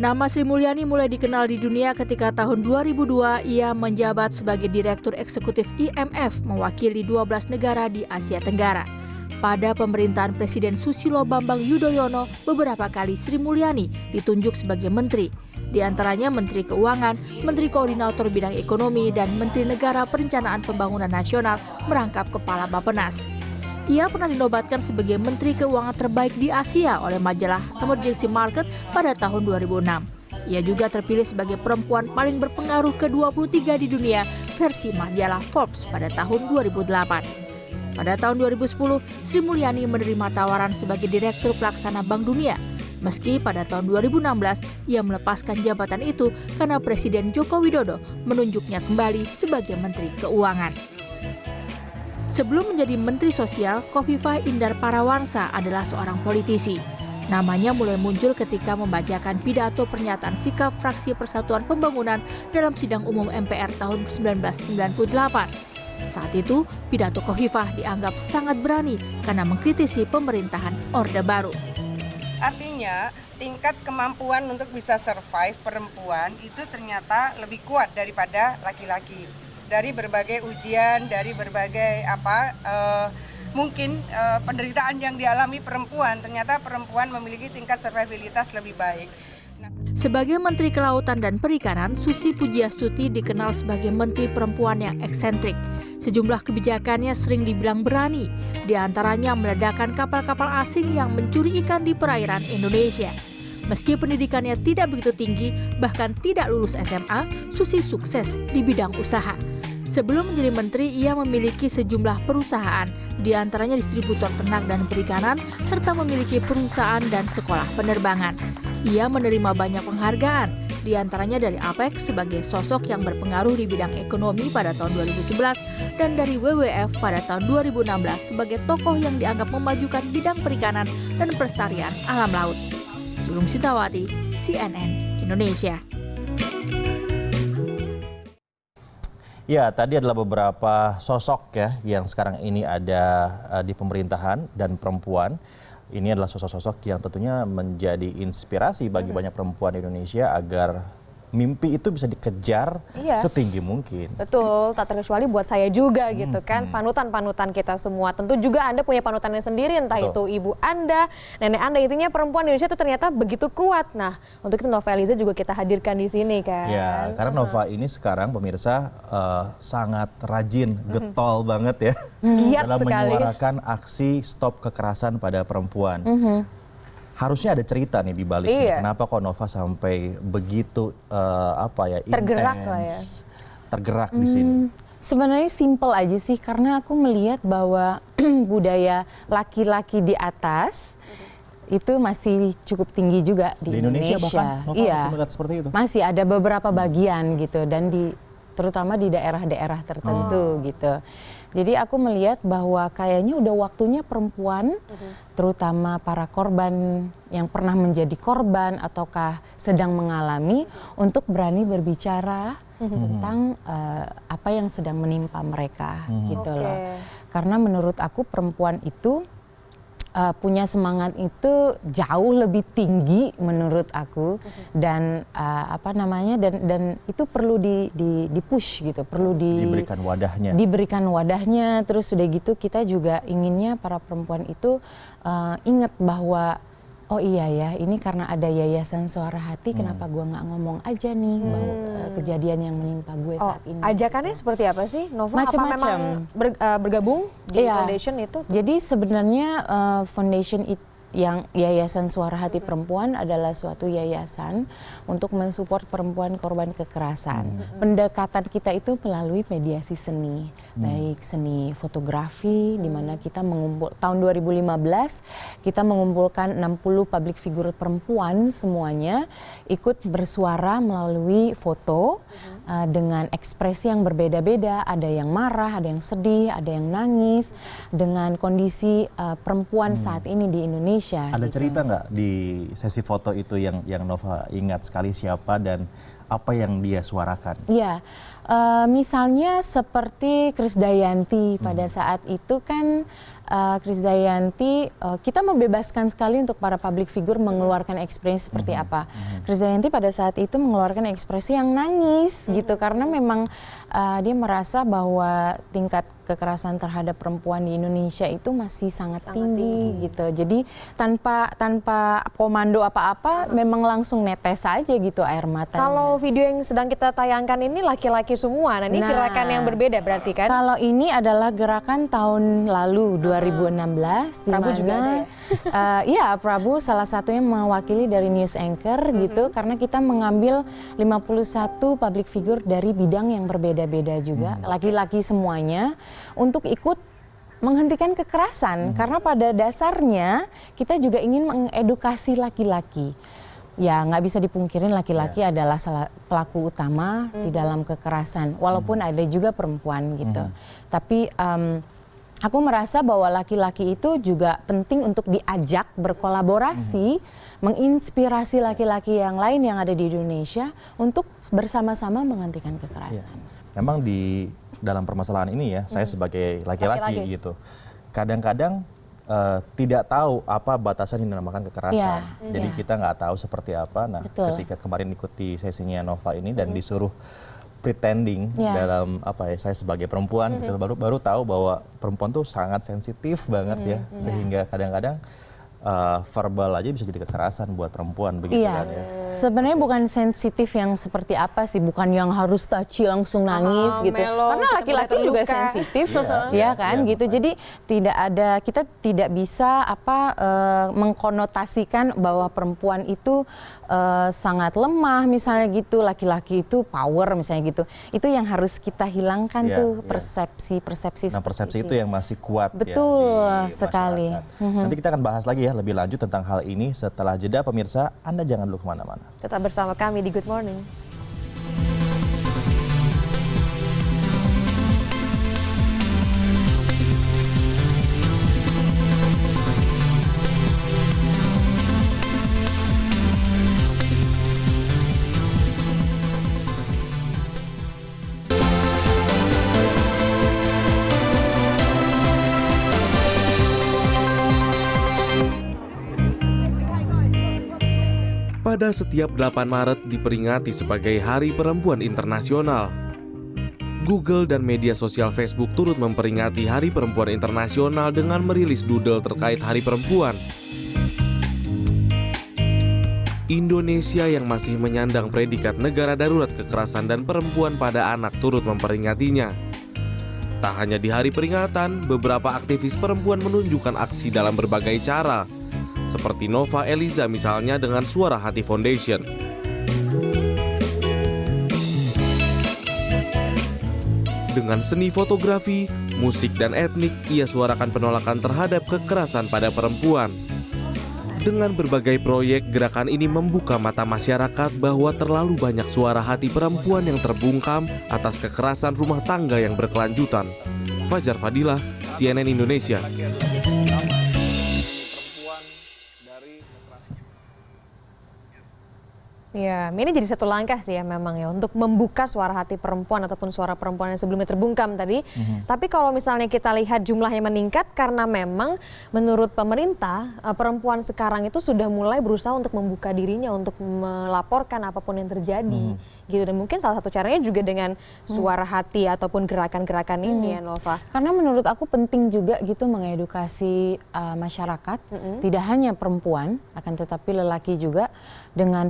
Nama Sri Mulyani mulai dikenal di dunia ketika tahun 2002 ia menjabat sebagai Direktur Eksekutif IMF mewakili 12 negara di Asia Tenggara. Pada pemerintahan Presiden Susilo Bambang Yudhoyono, beberapa kali Sri Mulyani ditunjuk sebagai menteri. Di antaranya Menteri Keuangan, Menteri Koordinator Bidang Ekonomi, dan Menteri Negara Perencanaan Pembangunan Nasional merangkap Kepala Bappenas. Ia pernah dinobatkan sebagai Menteri Keuangan terbaik di Asia oleh majalah Emergency Market pada tahun 2006. Ia juga terpilih sebagai perempuan paling berpengaruh ke-23 di dunia versi majalah Forbes pada tahun 2008. Pada tahun 2010, Sri Mulyani menerima tawaran sebagai Direktur Pelaksana Bank Dunia. Meski pada tahun 2016, ia melepaskan jabatan itu karena Presiden Joko Widodo menunjuknya kembali sebagai Menteri Keuangan. Sebelum menjadi Menteri Sosial, Khofifah Indar Parawansa adalah seorang politisi. Namanya mulai muncul ketika membacakan pidato pernyataan sikap Fraksi Persatuan Pembangunan dalam sidang umum MPR tahun 1998. Saat itu, pidato Khofifah dianggap sangat berani karena mengkritisi pemerintahan Orde Baru. Artinya, tingkat kemampuan untuk bisa survive perempuan itu ternyata lebih kuat daripada laki-laki. Dari berbagai ujian, dari berbagai mungkin penderitaan yang dialami perempuan, ternyata perempuan memiliki tingkat survivabilitas lebih baik. Sebagai Menteri Kelautan dan Perikanan, Susi Pujiastuti dikenal sebagai Menteri Perempuan yang eksentrik. Sejumlah kebijakannya sering dibilang berani, di antaranya meledakkan kapal-kapal asing yang mencuri ikan di perairan Indonesia. Meski pendidikannya tidak begitu tinggi, bahkan tidak lulus SMA, Susi sukses di bidang usaha. Sebelum menjadi menteri, ia memiliki sejumlah perusahaan, di antaranya distributor ternak dan perikanan, serta memiliki perusahaan dan sekolah penerbangan. Ia menerima banyak penghargaan, di antaranya dari APEC sebagai sosok yang berpengaruh di bidang ekonomi pada tahun 2011 dan dari WWF pada tahun 2016 sebagai tokoh yang dianggap memajukan bidang perikanan dan pelestarian alam laut. Julung Sintawati, CNN Indonesia. Ya, tadi adalah beberapa sosok ya yang sekarang ini ada di pemerintahan dan perempuan. Ini adalah sosok-sosok yang tentunya menjadi inspirasi bagi banyak perempuan di Indonesia agar mimpi itu bisa dikejar setinggi mungkin. Betul, tak terkecuali buat saya juga gitu kan, panutan-panutan kita semua. Tentu juga Anda punya panutannya sendiri, entah itu ibu Anda, nenek Anda, intinya perempuan Indonesia itu ternyata begitu kuat. Nah, untuk itu Nova Eliza juga kita hadirkan di sini kan. Ya, karena Nova ini sekarang pemirsa sangat rajin, getol banget ya dalam menyuarakan aksi stop kekerasan pada perempuan. Harusnya ada cerita nih di balik ini. Kenapa kok Nova sampai begitu tergerak lah ya. Tergerak di sini? Sebenarnya simple aja sih, karena aku melihat bahwa budaya laki-laki di atas itu masih cukup tinggi juga di Indonesia. Bahkan Nova masih melihat seperti itu. Masih ada beberapa bagian gitu, dan terutama di daerah-daerah tertentu gitu. Jadi aku melihat bahwa kayaknya udah waktunya perempuan, terutama para korban yang pernah menjadi korban ataukah sedang mengalami, untuk berani berbicara tentang apa yang sedang menimpa mereka gitu loh. Karena menurut aku perempuan itu punya semangat itu jauh lebih tinggi menurut aku, dan dan itu perlu di push gitu, perlu diberikan wadahnya. Terus udah gitu kita juga inginnya para perempuan itu ingat bahwa oh iya ya, ini karena ada Yayasan Suara Hati, kenapa gue nggak ngomong aja nih bahwa kejadian yang menimpa gue saat ini. Ajakannya seperti apa sih, Nova? Macam-macam. Apa memang bergabung di foundation itu? Jadi sebenarnya foundation yang Yayasan Suara Hati Perempuan adalah suatu yayasan untuk mensupport perempuan korban kekerasan. Pendekatan kita itu melalui mediasi seni, baik seni fotografi, di mana kita tahun 2015 kita mengumpulkan 60 public figure perempuan semuanya ikut bersuara melalui foto dengan ekspresi yang berbeda-beda, ada yang marah, ada yang sedih, ada yang nangis dengan kondisi perempuan saat ini di Indonesia. Ada cerita nggak di sesi foto itu yang Nova ingat sekali siapa dan apa yang dia suarakan? Iya, Misalnya seperti Krisdayanti pada saat itu kan Krisdayanti kita membebaskan sekali untuk para public figure mengeluarkan ekspresi seperti apa. Krisdayanti pada saat itu mengeluarkan ekspresi yang nangis gitu karena memang dia merasa bahwa tingkat kekerasan terhadap perempuan di Indonesia itu masih sangat tinggi gitu. Jadi tanpa komando apa-apa memang langsung netes saja gitu air matanya. Kalau video yang sedang kita tayangkan ini laki-laki semua, nah ini gerakan yang berbeda berarti kan? Kalau ini adalah gerakan tahun lalu 2016 di Prabu mana juga ada ya? Iya, Prabu salah satunya mewakili dari news anchor gitu karena kita mengambil 51 public figure dari bidang yang berbeda-beda juga, laki-laki semuanya untuk ikut menghentikan kekerasan karena pada dasarnya kita juga ingin mengedukasi laki-laki. Ya nggak bisa dipungkirin laki-laki adalah pelaku utama di dalam kekerasan, walaupun ada juga perempuan gitu. Tapi aku merasa bahwa laki-laki itu juga penting untuk diajak berkolaborasi, menginspirasi laki-laki yang lain yang ada di Indonesia untuk bersama-sama menghentikan kekerasan. Memang di dalam permasalahan ini ya, saya sebagai laki-laki gitu, kadang-kadang tidak tahu apa batasan yang dinamakan kekerasan. Jadi kita nggak tahu seperti apa. Nah, ketika kemarin ikuti sesinya Nova ini dan disuruh pretending dalam apa ya, saya sebagai perempuan gitu, baru tahu bahwa perempuan tuh sangat sensitif banget ya, sehingga kadang-kadang verbal aja bisa jadi kekerasan buat perempuan begitu kan ya. Sebenarnya bukan sensitif yang seperti apa sih, bukan yang harus touchy langsung nangis gitu. Karena laki-laki juga sensitif, ya kan gitu. Jadi kita tidak bisa mengkonotasikan bahwa perempuan itu sangat lemah misalnya gitu, laki-laki itu power misalnya gitu. Itu yang harus kita hilangkan tuh persepsi Nah, persepsi itu yang masih kuat betul ya di sekali. Nanti kita akan bahas lagi ya lebih lanjut tentang hal ini setelah jeda. Pemirsa, Anda jangan dulu kemana-mana. Tetap bersama kami di Good Morning. Pada setiap 8 Maret diperingati sebagai Hari Perempuan Internasional. Google dan media sosial Facebook turut memperingati Hari Perempuan Internasional dengan merilis doodle terkait Hari Perempuan. Indonesia yang masih menyandang predikat negara darurat kekerasan dan perempuan pada anak turut memperingatinya. Tak hanya di hari peringatan, beberapa aktivis perempuan menunjukkan aksi dalam berbagai cara. Seperti Nova Eliza misalnya dengan Suara Hati Foundation. Dengan seni fotografi, musik, dan etnik, ia suarakan penolakan terhadap kekerasan pada perempuan. Dengan berbagai proyek, gerakan ini membuka mata masyarakat bahwa terlalu banyak suara hati perempuan yang terbungkam atas kekerasan rumah tangga yang berkelanjutan. Fajar Fadilah, CNN Indonesia. Ya, ini jadi satu langkah sih ya memang ya untuk membuka suara hati perempuan ataupun suara perempuan yang sebelumnya terbungkam tadi. Tapi kalau misalnya kita lihat jumlahnya meningkat karena memang menurut pemerintah perempuan sekarang itu sudah mulai berusaha untuk membuka dirinya untuk melaporkan apapun yang terjadi gitu. Dan mungkin salah satu caranya juga dengan suara hati ataupun gerakan-gerakan ini ya Nova. Karena menurut aku penting juga gitu mengedukasi masyarakat, tidak hanya perempuan akan tetapi lelaki juga dengan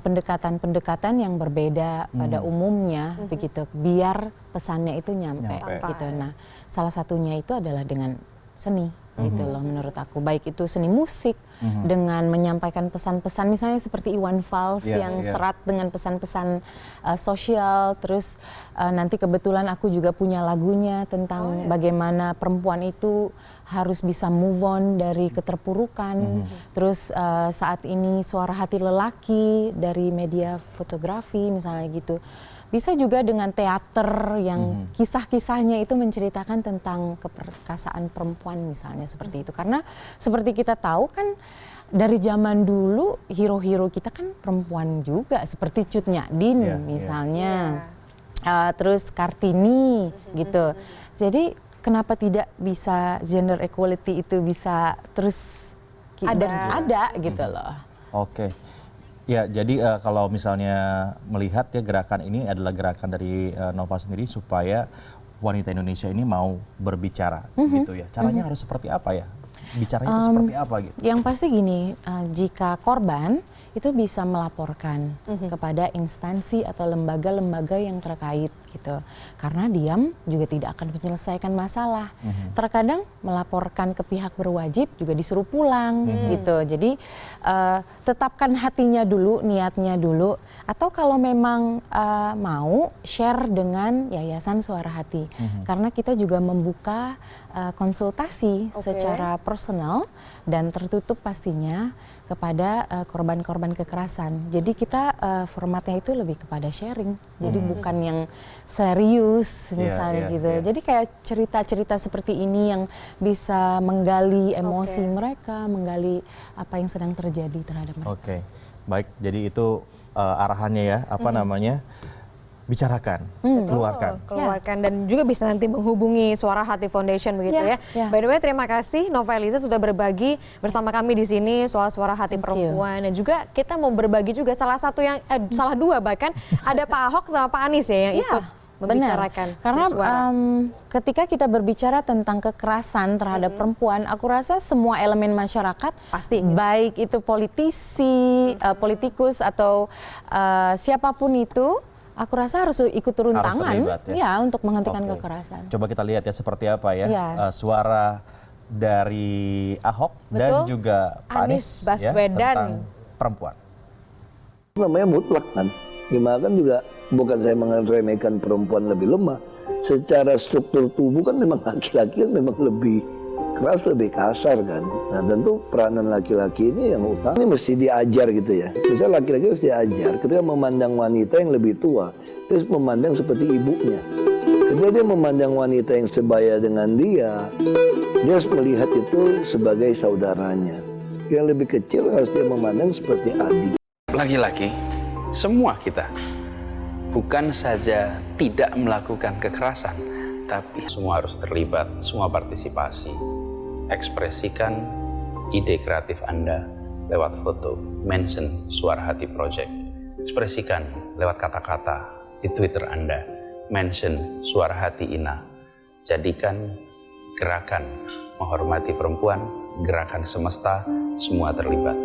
pendekatan yang berbeda pada umumnya begitu, biar pesannya itu nyampe. Gitu. Nah, salah satunya itu adalah dengan seni gitu loh menurut aku, baik itu seni musik dengan menyampaikan pesan-pesan misalnya seperti Iwan Fals yang serat dengan pesan-pesan sosial, terus nanti kebetulan aku juga punya lagunya tentang bagaimana perempuan itu harus bisa move on dari keterpurukan. Terus saat ini Suara Hati Lelaki dari media fotografi misalnya gitu. Bisa juga dengan teater yang kisah-kisahnya itu menceritakan tentang keperkasaan perempuan misalnya seperti itu. Karena seperti kita tahu kan dari zaman dulu hero-hero kita kan perempuan juga seperti Cut Nyak Dien misalnya. terus Kartini gitu. Jadi kenapa tidak bisa gender equality itu bisa terus ada gitu loh. Oke. Ya, jadi kalau misalnya melihat ya gerakan ini adalah gerakan dari Nova sendiri supaya wanita Indonesia ini mau berbicara gitu ya. Caranya harus seperti apa ya? Bicaranya itu seperti apa gitu? Yang pasti gini, jika korban itu bisa melaporkan kepada instansi atau lembaga-lembaga yang terkait gitu. Karena diam juga tidak akan menyelesaikan masalah. Terkadang melaporkan ke pihak berwajib juga disuruh pulang gitu. Jadi tetapkan hatinya dulu, niatnya dulu. Atau kalau memang mau share dengan Yayasan Suara Hati. Karena kita juga membuka konsultasi secara personal dan tertutup pastinya kepada korban-korban kekerasan. Jadi kita formatnya itu lebih kepada sharing. Jadi bukan yang serius misalnya gitu. Jadi kayak cerita-cerita seperti ini yang bisa menggali emosi mereka, menggali apa yang sedang terjadi terhadap mereka. Oke, baik. Jadi itu arahannya ya, apa namanya? Bicarakan, keluarkan. Dan juga bisa nanti menghubungi Suara Hati Foundation begitu ya. By the way, terima kasih Nova Eliza sudah berbagi bersama kami di sini soal suara hati perempuan, dan juga kita mau berbagi juga salah dua bahkan ada Pak Ahok sama Pak Anies ya yang ikut membicarakan. Karena ketika kita berbicara tentang kekerasan terhadap perempuan, aku rasa semua elemen masyarakat pasti baik itu politisi, politikus atau siapapun itu, aku rasa harus ikut turun tangan terlibat, ya? Untuk menghentikan kekerasan. Coba kita lihat ya seperti apa ya suara dari Ahok dan juga Pak Anies Baswedan ya, tentang perempuan. Namanya mutlak kan. Gimana kan juga bukan saya meremehkan perempuan lebih lemah. Secara struktur tubuh kan memang laki-laki kan memang lebih keras, lebih kasar kan. Nah tentu peranan laki-laki ini yang utama ini mesti diajar gitu ya. Misalnya laki-laki harus diajar ketika memandang wanita yang lebih tua, dia harus memandang seperti ibunya. Ketika dia memandang wanita yang sebaya dengan dia harus melihat itu sebagai saudaranya. Yang lebih kecil harus dia memandang seperti adik. Laki-laki, semua kita bukan saja tidak melakukan kekerasan, tapi semua harus terlibat, semua partisipasi. Ekspresikan ide kreatif Anda lewat foto, mention Suara Hati Project. Ekspresikan lewat kata-kata di Twitter Anda, mention Suara Hati Ina. Jadikan gerakan menghormati perempuan, gerakan semesta, semua terlibat.